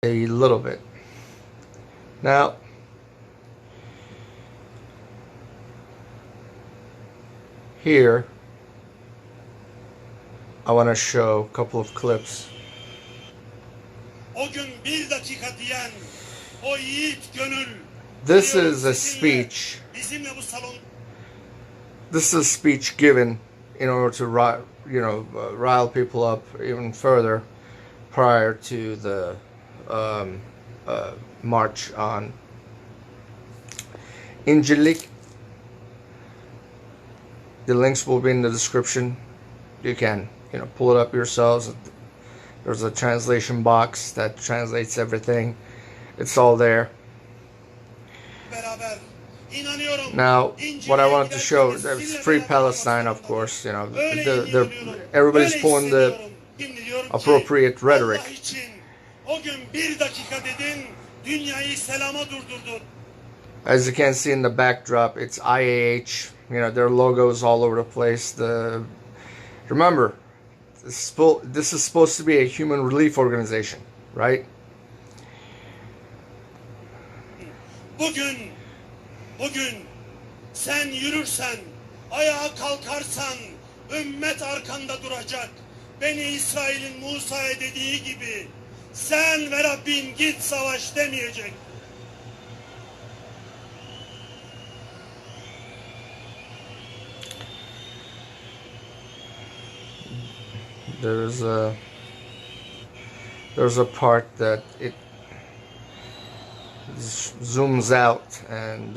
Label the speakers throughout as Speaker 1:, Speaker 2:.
Speaker 1: a little bit. Now, here, I want to show a couple of clips. This is a speech. This is a speech given in order to rile people up even further prior to the march on Incirlik. The links will be in the description. You can pull it up yourselves. There's a translation box that translates everything. It's all there. Now, what I wanted to show is free Palestine, of course. Everybody's pulling the appropriate rhetoric. As you can see in the backdrop, it's I.H.H. Their logos all over the place. Remember, this is supposed to be a human relief organization, right?
Speaker 2: Bugün sen yürürsen, ayağa kalkarsan, ümmet arkanda duracak. Beni İsrail'in Musa'ya dediği gibi, sen ve Rabbin git savaş demeyecek.
Speaker 1: There's a part that it zooms out and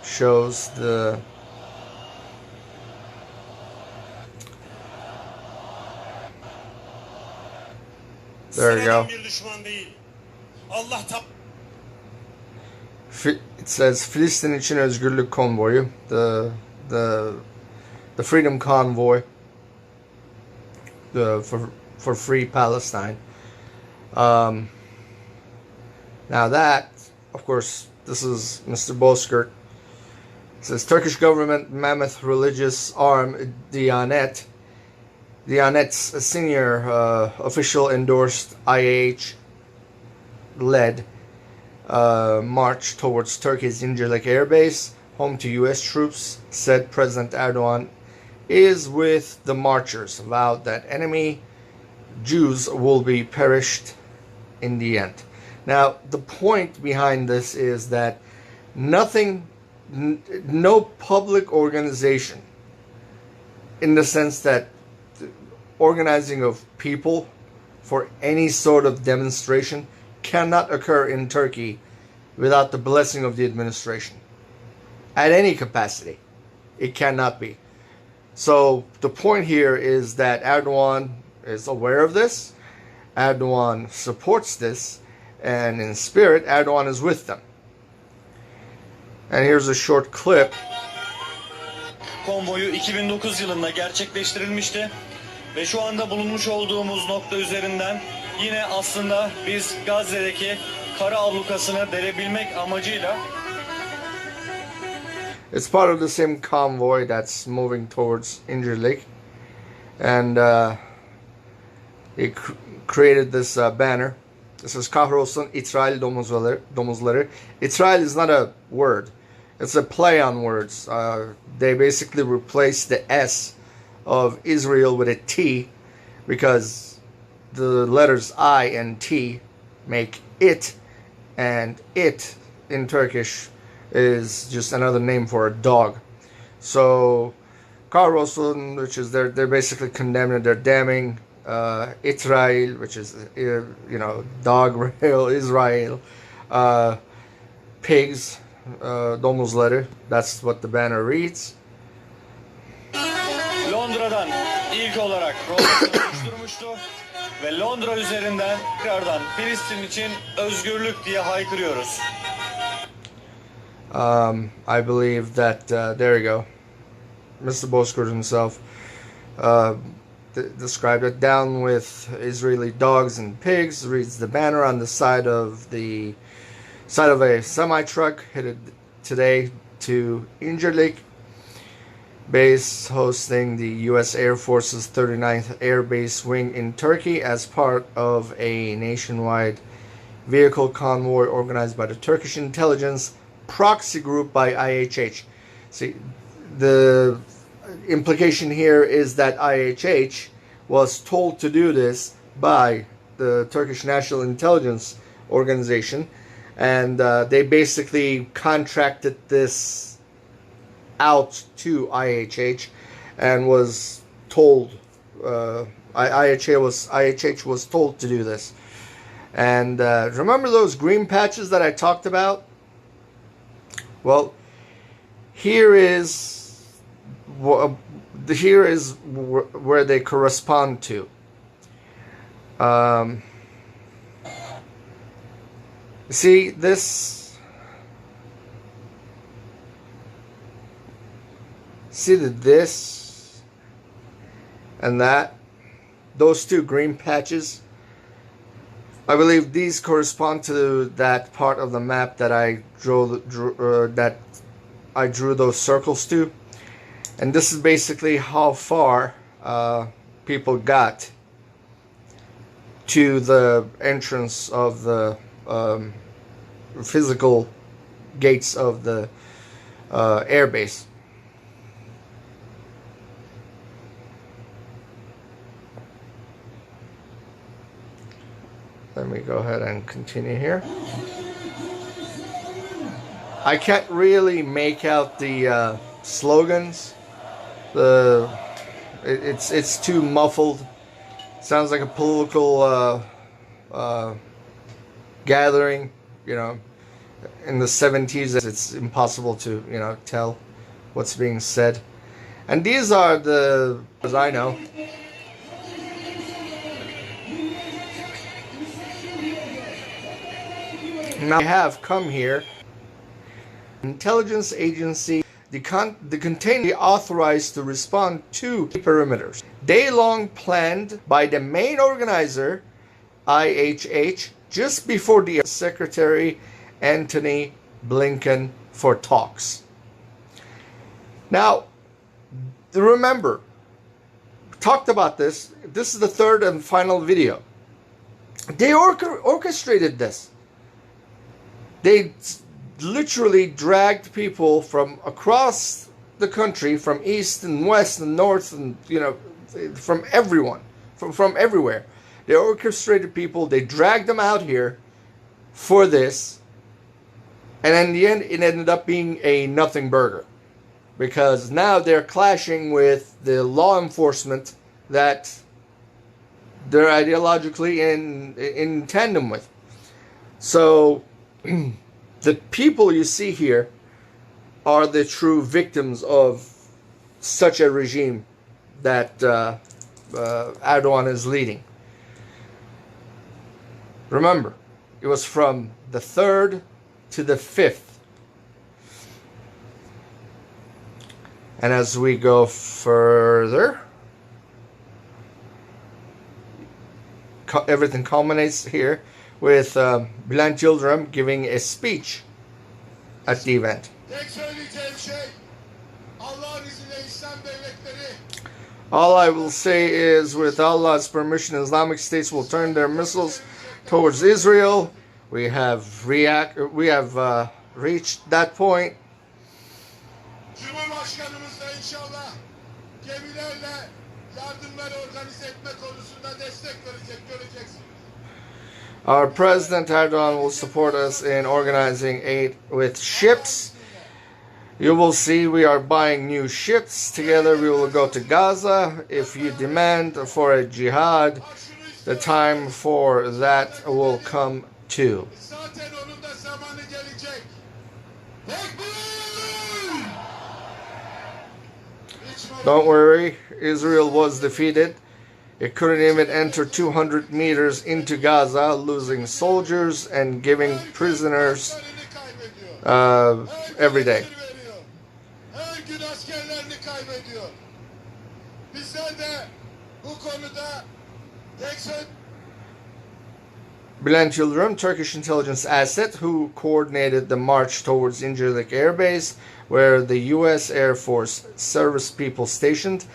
Speaker 1: shows the there you go. It says Filistin için özgürlük konvoyu, the freedom convoy, for free Palestine. Now that, of course, this is Mr. Bozkurt. It says Turkish government mammoth religious arm Diyanet. Diyanet's senior official endorsed I.H.H. led march towards Turkey's Incirlik Airbase, home to U.S. troops, said President Erdogan is with the marchers, vowed that enemy Jews will be perished in the end. Now, the point behind this is that no public organization, in the sense that the organizing of people for any sort of demonstration cannot occur in Turkey without the blessing of the administration. At any capacity, it cannot be. So the point here is that Erdogan is aware of this. Erdogan supports this. And in spirit, Erdogan is with them. And here's a short clip.
Speaker 3: Konvoyu 2009 yılında gerçekleştirilmişti. Ve şu anda bulunmuş olduğumuz nokta üzerinden yine aslında biz Gazze'deki kara ablukasını delebilmek amacıyla
Speaker 1: it's part of the same convoy that's moving towards Incirlik. And he created this banner. This is kahrolsun İsrail domuzları. Israel is not a word. It's a play on words. They basically replaced the S of Israel with a T because the letters I and T make it, and it in Turkish is just another name for a dog. So kahrolsun, which is they're basically condemning, they're damning Israel, which is dog rail, Israel, pigs, domuzları. That's what the banner reads.
Speaker 3: Londra'dan ilk olarak rotasını oluşturmuştu ve Londra üzerinden tekrardan Filistin için özgürlük diye haykırıyoruz.
Speaker 1: I believe that there you go. Mr. Bozkurt himself described it. Down with Israeli dogs and pigs reads the banner on the side of a semi-truck headed today to Incirlik base, hosting the U.S. Air Force's 39th Airbase wing in Turkey as part of a nationwide vehicle convoy organized by the Turkish intelligence proxy group by I.H.H. See, the implication here is that I.H.H. was told to do this by the Turkish National Intelligence Organization, and they basically contracted this out to I.H.H. and was told I.H.H. was told to do this. And remember those green patches that I talked about? Well, here is where they correspond to. See this? See this and that? Those two green patches? I believe these correspond to that part of the map that I drew those circles to, and this is basically how far people got to the entrance of the physical gates of the airbase. Let me go ahead and continue here. I can't really make out the slogans. It's too muffled. Sounds like a political gathering, you know. In the 70s, it's impossible to, you know, tell what's being said. And these are the, as I know, now I have come here. Intelligence agency, the container authorized to respond to perimeters. Day-long planned by the main organizer, I.H.H., just before the Secretary Antony Blinken for talks. Now, remember, talked about this. This is the third and final video. They orchestrated this. They literally dragged people from across the country, from east and west and north, and, you know, from everyone, from everywhere. They orchestrated people. They dragged them out here for this, and in the end, it ended up being a nothing burger, because now they're clashing with the law enforcement that they're ideologically in tandem with. So the people you see here are the true victims of such a regime that Erdogan is leading. Remember, it was from the 3rd to the 5th. And as we go further, everything culminates here with Bülent Yıldırım giving a speech at the event. All I will say is, with Allah's permission, Islamic States will turn their missiles towards Israel. We have reached that point.
Speaker 2: Cumhurbaşkanımızla inşallah gemilerle yardımları organize etme konusunda destek verecek, göreceksiniz.
Speaker 1: Our President Erdogan will support us in organizing aid with ships. You will see we are buying new ships. Together we will go to Gaza. If you demand for a jihad, the time for that will come too.
Speaker 2: Zaten onun da zamanı gelecek.
Speaker 1: Don't worry, Israel was defeated. It couldn't even enter 200 meters into Gaza, losing soldiers and giving prisoners every day.
Speaker 2: Her gün askerlerini kaybediyor. Bizler de bu konuda
Speaker 1: Bülent Yıldırım, Turkish intelligence asset who coordinated the march towards Incirlik Airbase, where the U.S. Air Force service people stationed,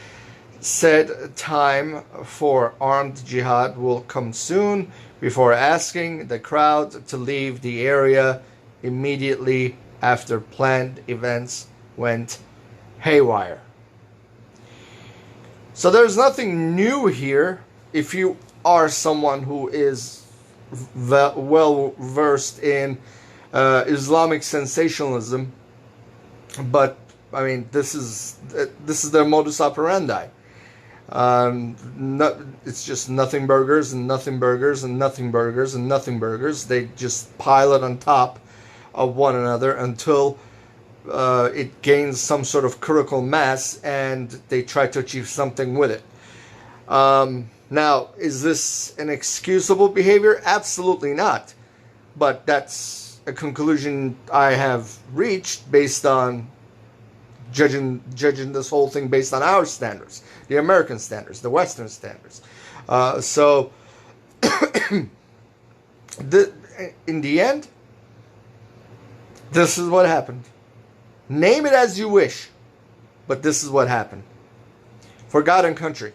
Speaker 1: said time for armed jihad will come soon before asking the crowd to leave the area immediately after planned events went haywire. So there's nothing new here if you are someone who is well versed in Islamic sensationalism. But I mean, this is their modus operandi. It's just nothing burgers and nothing burgers and nothing burgers and nothing burgers. They just pile it on top of one another until it gains some sort of critical mass, and they try to achieve something with it. Now, is this an excusable behavior? Absolutely not. But that's a conclusion I have reached based on judging this whole thing based on our standards, the American standards, the Western standards. So, in the end, this is what happened. Name it as you wish, but this is what happened. For God and country.